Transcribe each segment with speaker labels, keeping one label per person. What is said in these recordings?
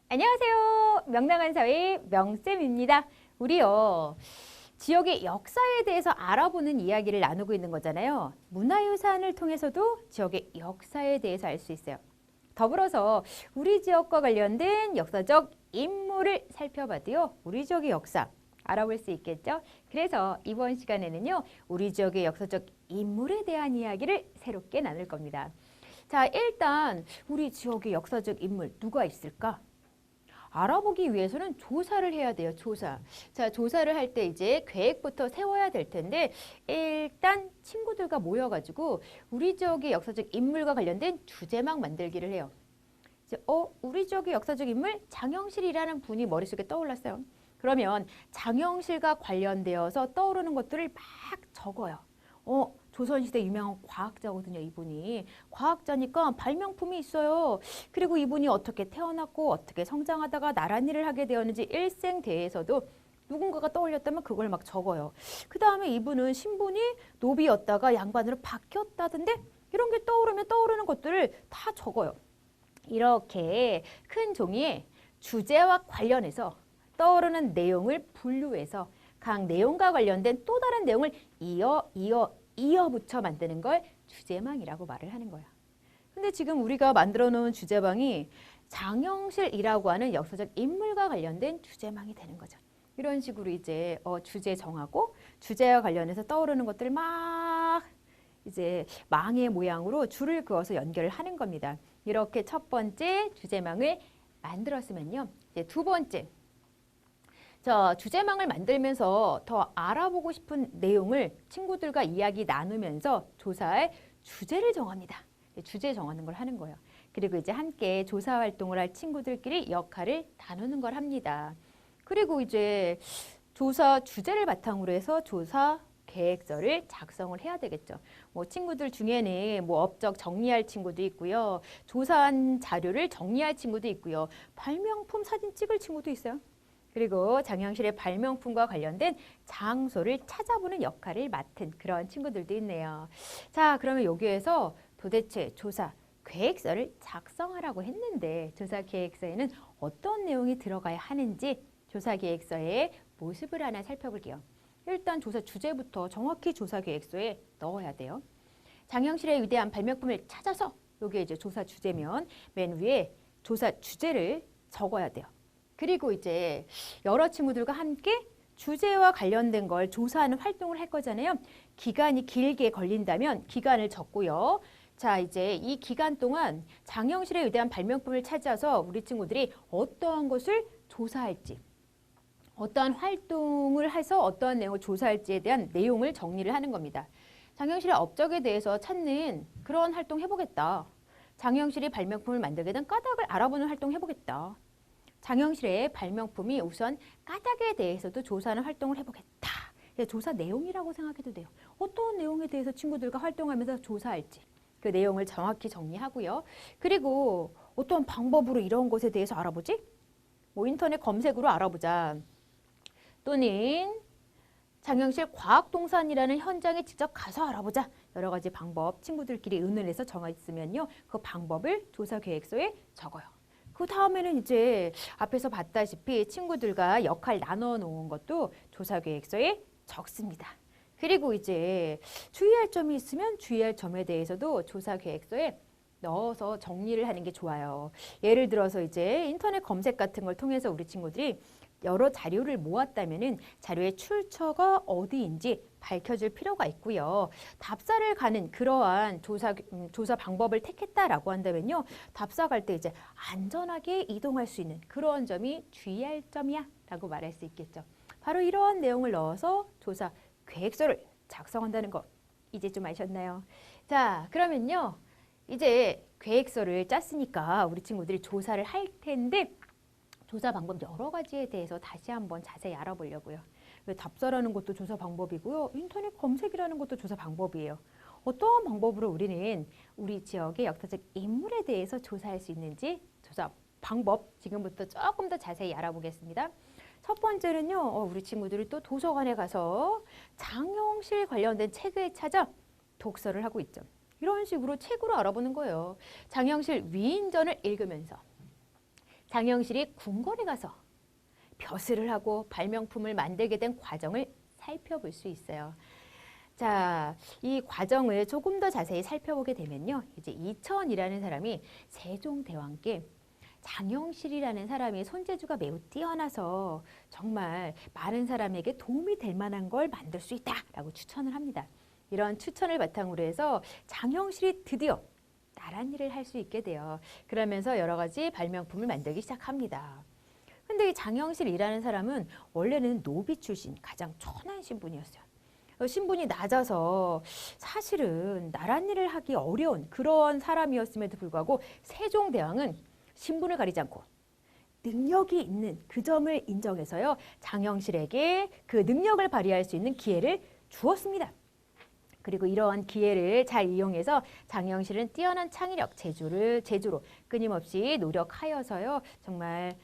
Speaker 1: 안녕하세요. 명랑한 사회 명쌤입니다. 우리요, 지역의 역사에 대해서 알아보는 이야기를 나누고 있는 거잖아요. 문화유산을 통해서도 지역의 역사에 대해서 알 수 있어요. 더불어서 우리 지역과 관련된 역사적 인물을 살펴봐도요, 우리 지역의 역사 알아볼 수 있겠죠? 그래서 이번 시간에는요, 우리 지역의 역사적 인물에 대한 이야기를 새롭게 나눌 겁니다. 자, 일단 우리 지역의 역사적 인물 누가 있을까? 알아보기 위해서는 조사를 해야 돼요. 조사. 자, 조사를 할 때 이제 계획부터 세워야 될 텐데 일단 친구들과 모여가지고 우리 지역의 역사적 인물과 관련된 주제막 만들기를 해요. 이제 우리 지역의 역사적 인물 장영실이라는 분이 머릿속에 떠올랐어요. 그러면 장영실과 관련되어서 떠오르는 것들을 막 적어요. 조선시대 유명한 과학자거든요, 이분이. 과학자니까 발명품이 있어요. 그리고 이분이 어떻게 태어났고 어떻게 성장하다가 나란 일을 하게 되었는지 일생대에서도 누군가가 떠올렸다면 그걸 막 적어요. 그 다음에 이분은 신분이 노비였다가 양반으로 바뀌었다던데 이런 게 떠오르면 떠오르는 것들을 다 적어요. 이렇게 큰 종이에 주제와 관련해서 떠오르는 내용을 분류해서 각 내용과 관련된 또 다른 내용을 이어붙여 만드는 걸 주제망이라고 말을 하는 거야. 근데 지금 우리가 만들어 놓은 주제망이 장영실이라고 하는 역사적 인물과 관련된 주제망이 되는 거죠. 이런 식으로 이제 주제 정하고 주제와 관련해서 떠오르는 것들을 막 이제 망의 모양으로 줄을 그어서 연결을 하는 겁니다. 이렇게 첫 번째 주제망을 만들었으면요. 이제 두 번째, 주제망을 만들면서 더 알아보고 싶은 내용을 친구들과 이야기 나누면서 조사할 주제를 정합니다. 주제 정하는 걸 하는 거예요. 그리고 이제 함께 조사 활동을 할 친구들끼리 역할을 나누는 걸 합니다. 그리고 이제 조사 주제를 바탕으로 해서 조사 계획서를 작성을 해야 되겠죠. 친구들 중에는 업적 정리할 친구도 있고요. 조사한 자료를 정리할 친구도 있고요. 발명품 사진 찍을 친구도 있어요. 그리고 장영실의 발명품과 관련된 장소를 찾아보는 역할을 맡은 그런 친구들도 있네요. 자, 그러면 여기에서 도대체 조사 계획서를 작성하라고 했는데 조사 계획서에는 어떤 내용이 들어가야 하는지 조사 계획서의 모습을 하나 살펴볼게요. 일단 조사 주제부터 정확히 조사 계획서에 넣어야 돼요. 장영실의 위대한 발명품을 찾아서 여기에 이제 조사 주제면 맨 위에 조사 주제를 적어야 돼요. 그리고 이제 여러 친구들과 함께 주제와 관련된 걸 조사하는 활동을 할 거잖아요. 기간이 길게 걸린다면 기간을 적고요. 자, 이제 이 기간 동안 장영실의 위대한 발명품을 찾아서 우리 친구들이 어떠한 것을 조사할지, 어떠한 활동을 해서 어떠한 내용을 조사할지에 대한 내용을 정리를 하는 겁니다. 장영실의 업적에 대해서 찾는 그런 활동 해보겠다. 장영실이 발명품을 만들게 된 까닭을 알아보는 활동 해보겠다. 장영실의 발명품이 우선 까닭에 대해서도 조사하는 활동을 해보겠다. 조사 내용이라고 생각해도 돼요. 어떤 내용에 대해서 친구들과 활동하면서 조사할지 그 내용을 정확히 정리하고요. 그리고 어떤 방법으로 이런 것에 대해서 알아보지? 인터넷 검색으로 알아보자. 또는 장영실 과학동산이라는 현장에 직접 가서 알아보자. 여러 가지 방법 친구들끼리 의논해서 정했으면요. 그 방법을 조사 계획서에 적어요. 그 다음에는 이제 앞에서 봤다시피 친구들과 역할 나눠 놓은 것도 조사 계획서에 적습니다. 그리고 이제 주의할 점이 있으면 주의할 점에 대해서도 조사 계획서에 넣어서 정리를 하는 게 좋아요. 예를 들어서 이제 인터넷 검색 같은 걸 통해서 우리 친구들이 여러 자료를 모았다면은 자료의 출처가 어디인지 밝혀줄 필요가 있고요. 답사를 가는 그러한 조사 방법을 택했다라고 한다면요. 답사 갈 때 이제 안전하게 이동할 수 있는 그런 점이 주의할 점이야 라고 말할 수 있겠죠. 바로 이러한 내용을 넣어서 조사 계획서를 작성한다는 거 이제 좀 아셨나요? 자, 그러면요. 이제 계획서를 짰으니까 우리 친구들이 조사를 할 텐데 조사 방법 여러 가지에 대해서 다시 한번 자세히 알아보려고요. 답사라는 것도 조사 방법이고요. 인터넷 검색이라는 것도 조사 방법이에요. 어떠한 방법으로 우리는 우리 지역의 역사적 인물에 대해서 조사할 수 있는지 조사 방법 지금부터 조금 더 자세히 알아보겠습니다. 첫 번째는요. 우리 친구들이 또 도서관에 가서 장영실 관련된 책을 찾아 독서를 하고 있죠. 이런 식으로 책으로 알아보는 거예요. 장영실 위인전을 읽으면서 장영실이 궁궐에 가서 벼슬을 하고 발명품을 만들게 된 과정을 살펴볼 수 있어요. 자, 이 과정을 조금 더 자세히 살펴보게 되면요. 이제 이천이라는 사람이 세종대왕께 장영실이라는 사람이 손재주가 매우 뛰어나서 정말 많은 사람에게 도움이 될 만한 걸 만들 수 있다라고 추천을 합니다. 이런 추천을 바탕으로 해서 장영실이 드디어 나란 일을 할 수 있게 돼요. 그러면서 여러 가지 발명품을 만들기 시작합니다. 근데 이 장영실이라는 사람은 원래는 노비 출신 가장 천한 신분이었어요. 신분이 낮아서 사실은 나란 일을 하기 어려운 그런 사람이었음에도 불구하고 세종대왕은 신분을 가리지 않고 능력이 있는 그 점을 인정해서요. 장영실에게 그 능력을 발휘할 수 있는 기회를 주었습니다. 그리고 이러한 기회를 잘 이용해서 장영실은 뛰어난 창의력, 제주로 끊임없이 노력하여서요. 정말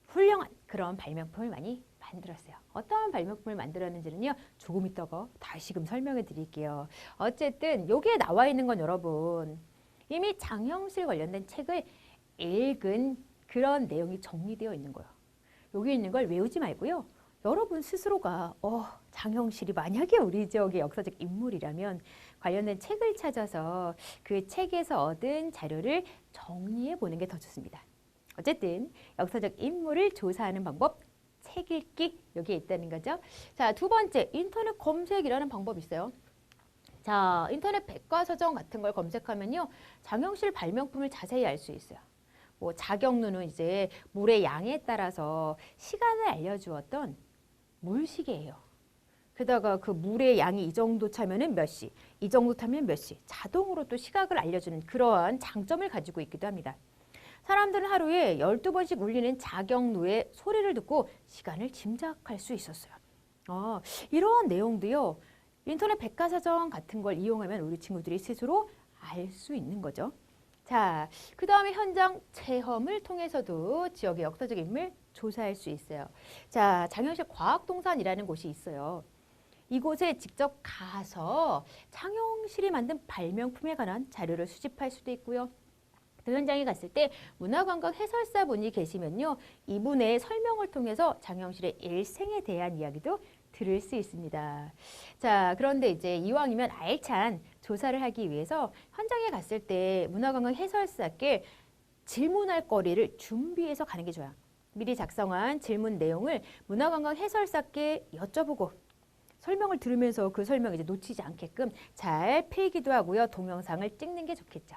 Speaker 1: 훌륭한 그런 발명품을 많이 만들었어요. 어떠한 발명품을 만들었는지는요. 조금 이따가 다시금 설명해 드릴게요. 어쨌든 여기에 나와 있는 건 여러분 이미 장영실 관련된 책을 읽은 그런 내용이 정리되어 있는 거예요. 여기 있는 걸 외우지 말고요. 여러분 스스로가 장영실이 만약에 우리 지역의 역사적 인물이라면 관련된 책을 찾아서 그 책에서 얻은 자료를 정리해 보는 게 더 좋습니다. 어쨌든 역사적 인물을 조사하는 방법 책 읽기 여기에 있다는 거죠. 자, 두 번째 인터넷 검색이라는 방법이 있어요. 자, 인터넷 백과사전 같은 걸 검색하면요. 장영실 발명품을 자세히 알 수 있어요. 뭐 자경루는 이제 물의 양에 따라서 시간을 알려주었던 물시계예요. 게다가 그 물의 양이 이 정도 차면은 몇 시, 이 정도 타면 몇 시, 자동으로 또 시각을 알려주는 그러한 장점을 가지고 있기도 합니다. 사람들은 하루에 12번씩 울리는 자경루의 소리를 듣고 시간을 짐작할 수 있었어요. 이러한 내용도요. 인터넷 백과사전 같은 걸 이용하면 우리 친구들이 스스로 알 수 있는 거죠. 자, 그 다음에 현장 체험을 통해서도 지역의 역사적 인물 조사할 수 있어요. 자, 장영실 과학동산이라는 곳이 있어요. 이곳에 직접 가서 장영실이 만든 발명품에 관한 자료를 수집할 수도 있고요. 그 현장에 갔을 때 문화관광 해설사분이 계시면요. 이분의 설명을 통해서 장영실의 일생에 대한 이야기도 들을 수 있습니다. 자, 그런데 이제 이왕이면 알찬 조사를 하기 위해서 현장에 갔을 때 문화관광 해설사께 질문할 거리를 준비해서 가는 게 좋아요. 미리 작성한 질문 내용을 문화관광 해설사께 여쭤보고 설명을 들으면서 그 설명 이제 놓치지 않게끔 잘 필기도 하고요. 동영상을 찍는 게 좋겠죠.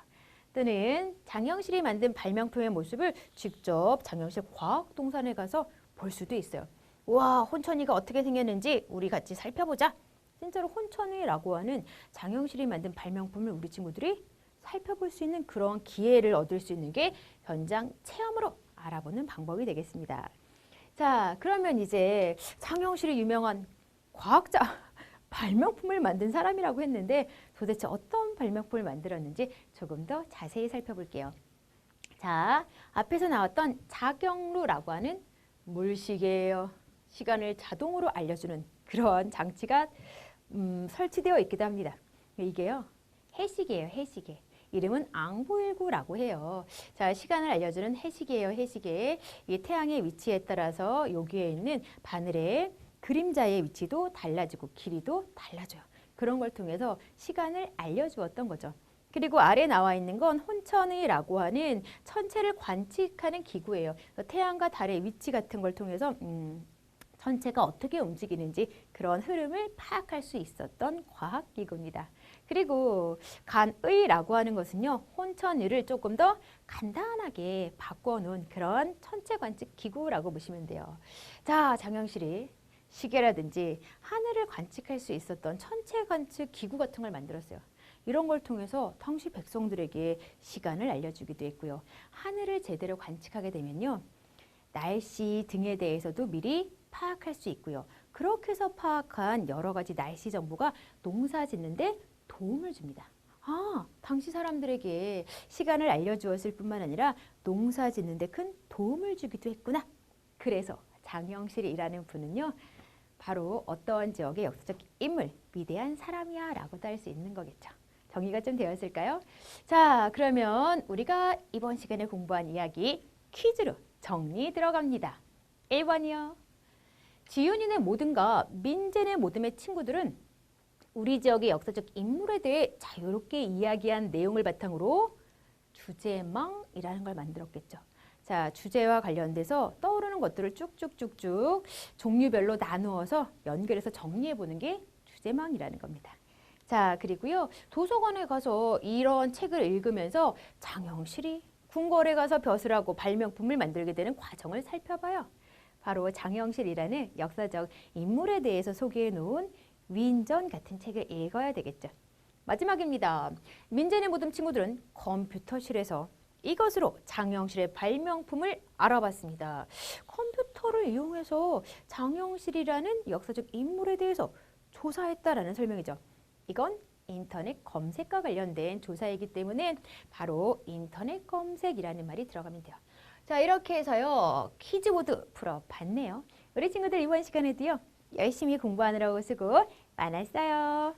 Speaker 1: 또는 장영실이 만든 발명품의 모습을 직접 장영실 과학동산에 가서 볼 수도 있어요. 와, 혼천이가 어떻게 생겼는지 우리 같이 살펴보자. 진짜로 혼천이라고 하는 장영실이 만든 발명품을 우리 친구들이 살펴볼 수 있는 그런 기회를 얻을 수 있는 게 현장 체험으로 알아보는 방법이 되겠습니다. 자, 그러면 이제 장영실이 유명한 과학자, 발명품을 만든 사람이라고 했는데 도대체 어떤 발명품을 만들었는지 조금 더 자세히 살펴볼게요. 자, 앞에서 나왔던 자경루라고 하는 물시계예요. 시간을 자동으로 알려주는 그런 장치가 설치되어 있기도 합니다. 이게요, 해시계예요, 해시계. 이름은 앙보일구라고 해요. 자, 시간을 알려주는 해시계예요, 해시계. 이 태양의 위치에 따라서 여기에 있는 바늘의 그림자의 위치도 달라지고 길이도 달라져요. 그런 걸 통해서 시간을 알려주었던 거죠. 그리고 아래 나와 있는 건 혼천이라고 하는 천체를 관측하는 기구예요. 태양과 달의 위치 같은 걸 통해서 천체가 어떻게 움직이는지 그런 흐름을 파악할 수 있었던 과학기구입니다. 그리고 간의라고 하는 것은요. 혼천의를 조금 더 간단하게 바꿔놓은 그런 천체 관측 기구라고 보시면 돼요. 자, 장영실이 시계라든지 하늘을 관측할 수 있었던 천체 관측 기구 같은 걸 만들었어요. 이런 걸 통해서 당시 백성들에게 시간을 알려주기도 했고요. 하늘을 제대로 관측하게 되면요. 날씨 등에 대해서도 미리 파악할 수 있고요. 그렇게 해서 파악한 여러 가지 날씨 정보가 농사 짓는데 도움을 줍니다. 당시 사람들에게 시간을 알려주었을 뿐만 아니라 농사 짓는데 큰 도움을 주기도 했구나. 그래서 장영실이라는 분은요. 바로 어떠한 지역의 역사적 인물, 위대한 사람이야 라고도 할 수 있는 거겠죠. 정리가 좀 되었을까요? 자, 그러면 우리가 이번 시간에 공부한 이야기 퀴즈로 정리 들어갑니다. 1번이요. 지윤이네 모든과 민재네 모듬의 친구들은 우리 지역의 역사적 인물에 대해 자유롭게 이야기한 내용을 바탕으로 주제망이라는 걸 만들었겠죠. 자, 주제와 관련돼서 떠오르는 것들을 쭉쭉쭉쭉 종류별로 나누어서 연결해서 정리해보는 게 주제망이라는 겁니다. 자, 그리고요. 도서관에 가서 이런 책을 읽으면서 장영실이 궁궐에 가서 벼슬하고 발명품을 만들게 되는 과정을 살펴봐요. 바로 장영실이라는 역사적 인물에 대해서 소개해 놓은 위인전 같은 책을 읽어야 되겠죠. 마지막입니다. 민재네 모든 친구들은 컴퓨터실에서 이것으로 장영실의 발명품을 알아봤습니다. 컴퓨터를 이용해서 장영실이라는 역사적 인물에 대해서 조사했다라는 설명이죠. 이건 인터넷 검색과 관련된 조사이기 때문에 바로 인터넷 검색이라는 말이 들어가면 돼요. 자, 이렇게 해서요. 퀴즈 모두 풀어봤네요. 우리 친구들 이번 시간에도요. 열심히 공부하느라고 수고 많았어요.